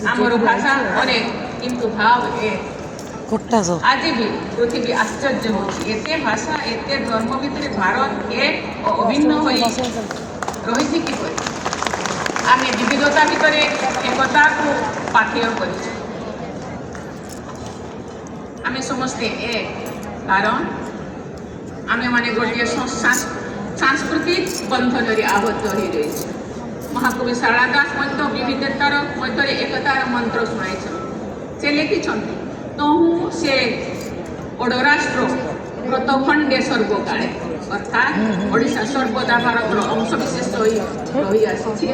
आमर भाषा अनेक किंतु भाव एक आज भी पृथ्वी आश्चर्य होते भाषा एत धर्म भितर भारत एक और अभिन्न रही किपर आम विविधता भितर एकता को पाथेय कर समस्ते एक कारण आम मैंने गोटे सांस्कृतिक बंधन आबद्ध हो रही महाकवि शारदा दास विविधतार मध्य एकतार मंत्र शुणाई से लिखिं तहु से ओडराष्ट्र व्रतखंडे सर्वकाले अर्थात ओडिशा सर्वदा भारत अंशविशेष रही आसी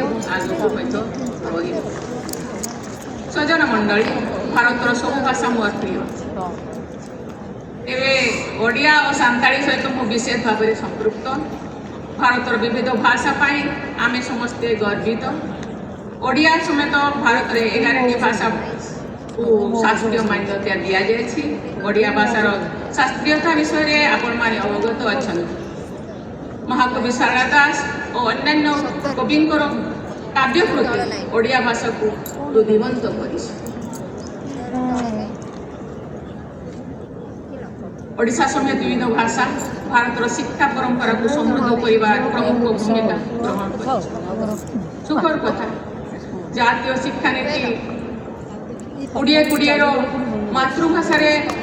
स्वजन मंडली भारतर सब भाषा मोर प्रिय ओडिया और सांताली सहित मु विशेष भाव में संपृक्त भारतर विविध भाषा पाई आमे समस्ते गर्वित ओडिया समेत भारत में 11टी भाषा शास्त्रीय मान्यता दि जाए ओडिया भाषार शास्त्रीयता विषय में आपण माने अवगत अच्छा महाकवि शारदा दास और अन्य कविंकर काव्य कृति ओडिया भाषा को रुधिवंत कर ओडिशा समेत विविध भाषा भारतर शिक्षा परंपरा को समृद्ध करने प्रमुख भूमिका ग्रहण कर सुखर कथा जातीय शिक्षा नीति 2020 मातृभाषा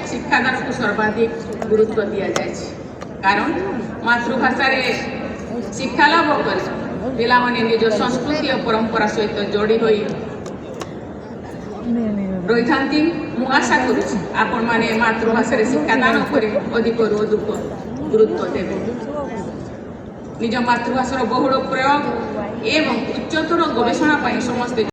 शिक्षादान को सर्वाधिक गुरुत्व दि जाए कारण मातृभाषा शिक्षा लाभ कर पिला माने निज संस्कृति और परंपरा सहित जोड़ी रही था आशा करुण मैंने मातृभाषा शिक्षादान कर अधिक गुरुत्व देवे निज मातृभाषार बहुल प्रयोग एवं उच्चतर गवेषणा समस्ते